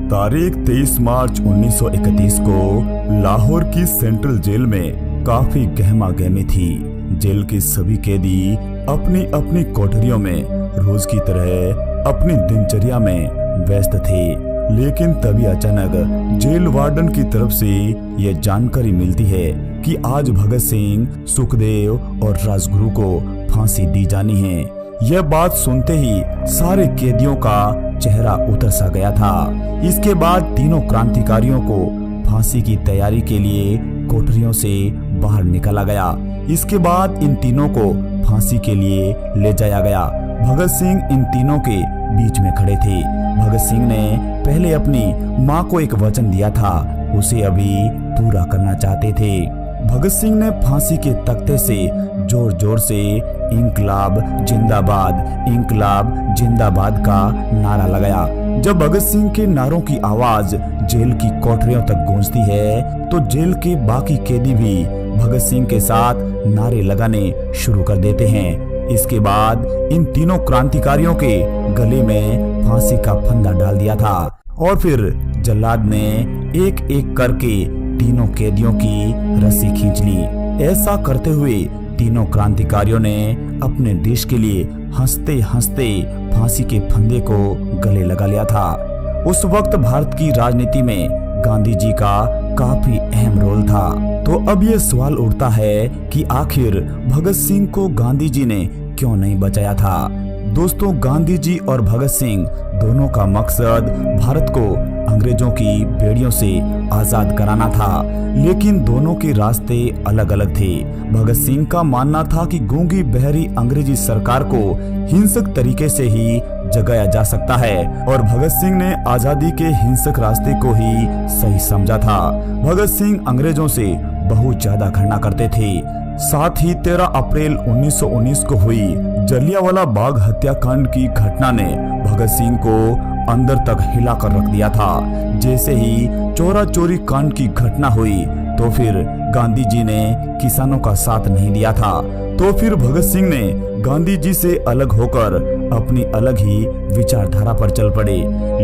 तारीख 23 मार्च 1931 को लाहौर की सेंट्रल जेल में काफी गहमा गहमी थी। जेल के सभी कैदी अपनी अपनी कोठरियों में रोज की तरह अपनी दिनचर्या में व्यस्त थे, लेकिन तभी अचानक जेल वार्डन की तरफ से यह जानकारी मिलती है कि आज भगत सिंह, सुखदेव और राजगुरु को फांसी दी जानी है। यह बात सुनते ही सारे कैदियों का चेहरा उतर सा गया था। इसके बाद तीनों क्रांतिकारियों को फांसी की तैयारी के लिए कोठरियों से बाहर निकाला गया। इसके बाद इन तीनों को फांसी के लिए ले जाया गया। भगत सिंह इन तीनों के बीच में खड़े थे। भगत सिंह ने पहले अपनी मां को एक वचन दिया था, उसे अभी पूरा करना चाहते थे। भगत सिंह ने फांसी के तख्ते से जोर जोर से इंकलाब जिंदाबाद, इंकलाब जिंदाबाद का नारा लगाया। जब भगत सिंह के नारों की आवाज जेल की कोठरियों तक गूंजती है तो जेल के बाकी कैदी भी भगत सिंह के साथ नारे लगाने शुरू कर देते हैं। इसके बाद इन तीनों क्रांतिकारियों के गले में फांसी का फंदा डाल दिया था और फिर जल्लाद ने एक एक करके तीनों कैदियों की रस्सी खींच ली। ऐसा करते हुए तीनों क्रांतिकारियों ने अपने देश के लिए हंसते हंसते फांसी के फंदे को गले लगा लिया था। उस वक्त भारत की राजनीति में गांधी जी का काफी अहम रोल था। तो अब ये सवाल उठता है कि आखिर भगत सिंह को गांधी जी ने क्यों नहीं बचाया था। दोस्तों, गांधी जी और भगत सिंह दोनों का मकसद भारत को अंग्रेजों की बेड़ियों से आजाद कराना था, लेकिन दोनों के रास्ते अलग अलग थे। भगत सिंह का मानना था कि गूंगी बहरी अंग्रेजी सरकार को हिंसक तरीके से ही जगाया जा सकता है और भगत सिंह ने आजादी के हिंसक रास्ते को ही सही समझा था। भगत सिंह अंग्रेजों से बहुत ज्यादा घृणा करते थे। साथ ही 13 अप्रैल 1919 को हुई जलियांवाला बाग हत्याकांड की घटना ने भगत सिंह को अंदर तक हिलाकर रख दिया था। जैसे ही चोरा चोरी कांड की घटना हुई तो फिर गांधी जी ने किसानों का साथ नहीं दिया था। तो फिर भगत सिंह ने गांधी जी से अलग होकर अपनी अलग ही विचारधारा पर चल पड़े।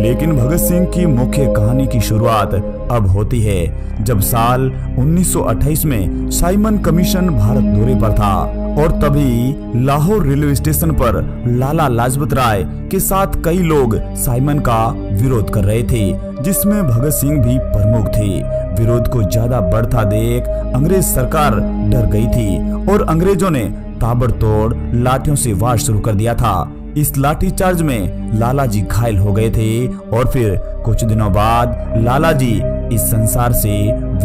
लेकिन भगत सिंह की मुख्य कहानी की शुरुआत अब होती है जब साल 1928 में साइमन कमीशन भारत दौरे पर था और तभी लाहौर रेलवे स्टेशन पर लाला लाजपत राय के साथ कई लोग साइमन का विरोध कर रहे थे, जिसमें भगत सिंह भी प्रमुख थे। विरोध को ज्यादा बढ़ता देख अंग्रेज सरकार डर गई थी और अंग्रेजों ने ताबड़तोड़ लाठियों से वार शुरू कर दिया था। इस लाठीचार्ज में लाला जी घायल हो गए थे और फिर कुछ दिनों बाद लाला जी इस संसार से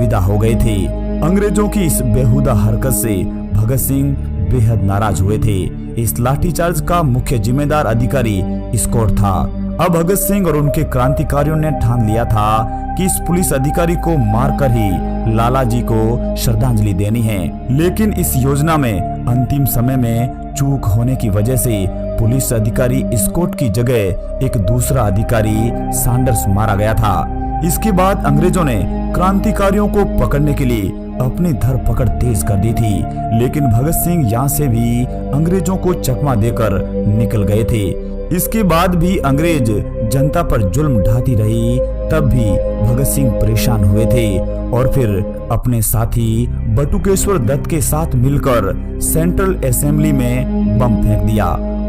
विदा हो गए थे। अंग्रेजों की इस बेहुदा हरकत से भगत सिंह बेहद नाराज हुए थे। इस लाठीचार्ज का मुख्य जिम्मेदार अधिकारी स्कॉट था। अब भगत सिंह और उनके क्रांतिकारियों ने ठान लिया था कि इस पुलिस अधिकारी को मारकर ही लाला जी को श्रद्धांजलि देनी है। लेकिन इस योजना में अंतिम समय में चूक होने की वजह से पुलिस अधिकारी स्कॉट की जगह एक दूसरा अधिकारी सैंडर्स मारा गया था। इसके बाद अंग्रेजों ने क्रांतिकारियों को पकड़ने के लिए अपनी धरपकड़ तेज कर दी थी, लेकिन भगत सिंह यहाँ से भी अंग्रेजों को चकमा देकर निकल गए थे। इसके बाद भी अंग्रेज जनता पर जुल्म ढाती रही, तब भी भगत सिंह परेशान हुए थे और फिर अपने साथी बटुकेश्वर दत्त के साथ मिलकर सेंट्रल असेंबली में बम फेंक दिया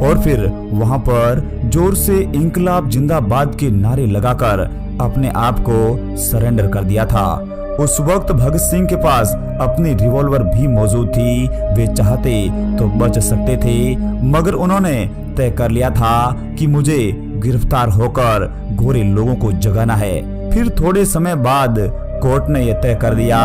और फिर वहां पर जोर से इंकलाब जिंदाबाद के नारे लगाकर अपने आप को सरेंडर कर दिया था। उस वक्त भगत सिंह के पास अपनी रिवॉल्वर भी मौजूद थी। वे चाहते तो बच सकते थे, मगर उन्होंने तय कर लिया था कि मुझे गिरफ्तार होकर गोरे लोगों को जगाना है। फिर थोड़े समय बाद कोर्ट ने यह तय कर दिया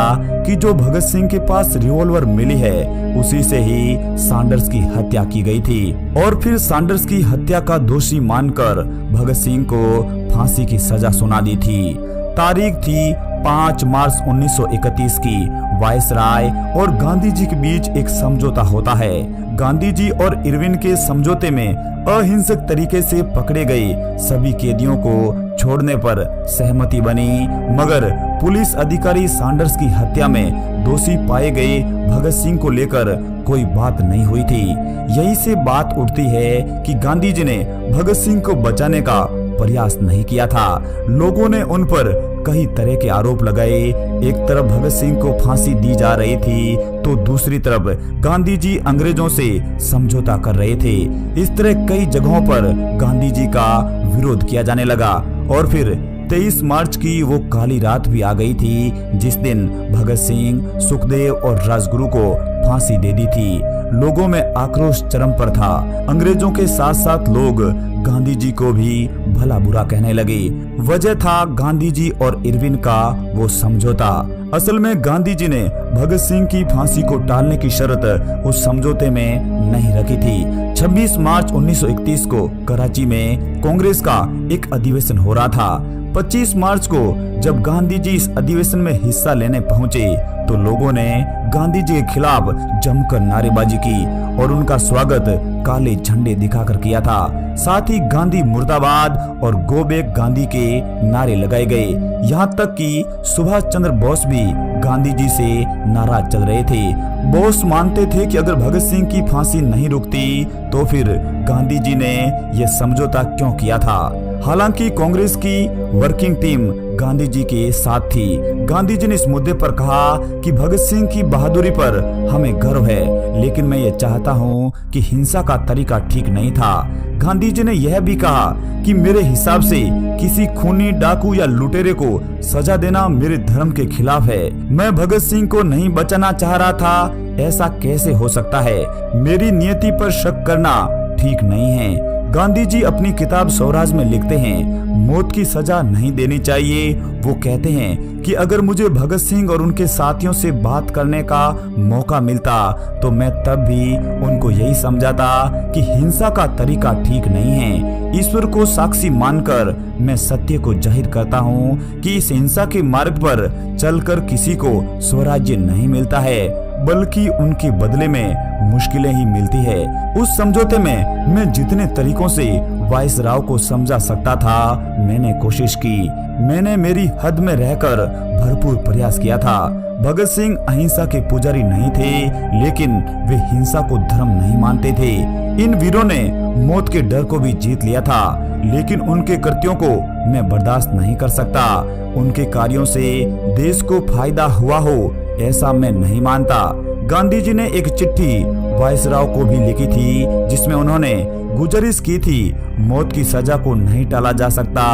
कि जो भगत सिंह के पास रिवॉल्वर मिली है उसी से ही सैंडर्स की हत्या की गई थी और फिर सैंडर्स की हत्या का दोषी मानकर भगत सिंह को फांसी की सजा सुना दी थी। तारीख थी 5 मार्च 1931 की। वायसराय और गांधी जी के बीच एक समझौता होता है। गांधी जी और इरविन के समझौते में अहिंसक तरीके से पकड़े गए सभी कैदियों को छोड़ने पर सहमति बनी, मगर पुलिस अधिकारी सैंडर्स की हत्या में दोषी पाए गए भगत सिंह को लेकर कोई बात नहीं हुई थी। यही से बात उठती है कि गांधी जी ने भगत सिंह को बचाने का प्रयास नहीं किया था। लोगों ने उन पर कई तरह के आरोप लगाए। एक तरफ भगत सिंह को फांसी दी जा रही थी तो दूसरी तरफ गांधी जी अंग्रेजों से समझौता कर रहे थे। इस तरह कई जगहों पर गांधी जी का विरोध किया जाने लगा और फिर 23 मार्च की वो काली रात भी आ गई थी जिस दिन भगत सिंह, सुखदेव और राजगुरु को फांसी दे दी थी। लोगों में आक्रोश चरम पर था। अंग्रेजों के साथ साथ लोग गांधी जी को भी भला बुरा कहने लगे। वजह था गांधी जी और इरविन का वो समझौता। असल में गांधी जी ने भगत सिंह की फांसी को टालने की शर्त उस समझौते में नहीं रखी थी। 26 मार्च 1931 को कराची में कांग्रेस का एक अधिवेशन हो रहा था। 25 मार्च को जब गांधी जी इस अधिवेशन में हिस्सा लेने पहुंचे तो लोगों ने गांधी जी के खिलाफ जमकर नारेबाजी की और उनका स्वागत काले झंडे दिखाकर किया था। साथ ही गांधी मुर्दाबाद और गो बैक गांधी के नारे लगाए गए। यहाँ तक कि सुभाष चंद्र बोस भी गांधी जी से नाराज चल रहे थे। बोस मानते थे कि अगर भगत सिंह की फांसी नहीं रुकती तो फिर गांधी जी ने यह समझौता क्यों किया था। हालांकि कांग्रेस की वर्किंग टीम गांधी जी के साथ थी। गांधी जी ने इस मुद्दे पर कहा कि भगत सिंह की बहादुरी पर हमें गर्व है, लेकिन मैं ये चाहता हूँ कि हिंसा का तरीका ठीक नहीं था। गांधी जी ने यह भी कहा कि मेरे हिसाब से किसी खूनी, डाकू या लुटेरे को सजा देना मेरे धर्म के खिलाफ है। मैं भगत सिंह को नहीं बचाना चाह रहा था, ऐसा कैसे हो सकता है? मेरी नियति पर शक करना ठीक नहीं है। गांधी जी अपनी किताब स्वराज में लिखते हैं, मौत की सजा नहीं देनी चाहिए। वो कहते हैं कि अगर मुझे भगत सिंह और उनके साथियों से बात करने का मौका मिलता तो मैं तब भी उनको यही समझाता कि हिंसा का तरीका ठीक नहीं है। ईश्वर को साक्षी मानकर मैं सत्य को जाहिर करता हूँ कि इस हिंसा के मार्ग पर चलकर किसी को स्वराज्य नहीं मिलता है, बल्कि उनके बदले में मुश्किलें ही मिलती है। उस समझौते में मैं जितने तरीकों से वाइसराव को समझा सकता था मैंने कोशिश की। मैंने मेरी हद में रहकर भरपूर प्रयास किया था। भगत सिंह अहिंसा के पुजारी नहीं थे, लेकिन वे हिंसा को धर्म नहीं मानते थे। इन वीरों ने मौत के डर को भी जीत लिया था, लेकिन उनके कृत्यों को मैं बर्दाश्त नहीं कर सकता। उनके कार्यों से देश को फायदा हुआ हो ऐसा मैं नहीं मानता। गांधी जी ने एक चिट्ठी वाइसराव को भी लिखी थी जिसमें उन्होंने गुजारिश की थी, मौत की सजा को नहीं टाला जा सकता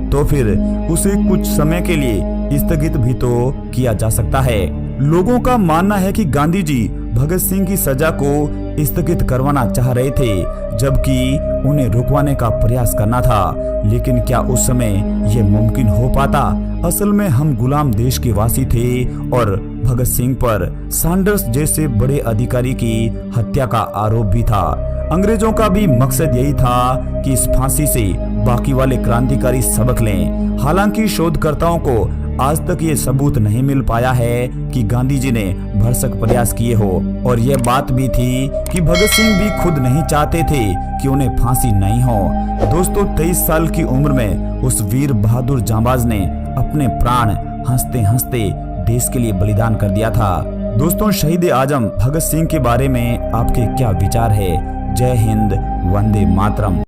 तो फिर उसे कुछ समय के लिए स्थगित भी तो किया जा सकता है। लोगों का मानना है कि गांधी जी भगत सिंह की सजा को स्थगित करवाना चाह रहे थे, जबकि उन्हें रुकवाने का प्रयास करना था। लेकिन क्या उस समय यह मुमकिन हो पाता? असल में हम गुलाम देश के वासी थे और भगत सिंह पर सैंडर्स जैसे बड़े अधिकारी की हत्या का आरोप भी था। अंग्रेजों का भी मकसद यही था कि इस फांसी से बाकी वाले क्रांतिकारी सबक लें। हालांकि शोधकर्ताओं को आज तक ये सबूत नहीं मिल पाया है कि गांधी जी ने भरसक प्रयास किए हो, और यह बात भी थी कि भगत सिंह भी खुद नहीं चाहते थे कि उन्हें फांसी नहीं हो। दोस्तों, 23 साल की उम्र में उस वीर बहादुर जांबाज ने अपने प्राण हंसते हंसते देश के लिए बलिदान कर दिया था। दोस्तों, शहीद आजम भगत सिंह के बारे में आपके क्या विचार है? जय हिंद, वंदे मातरम।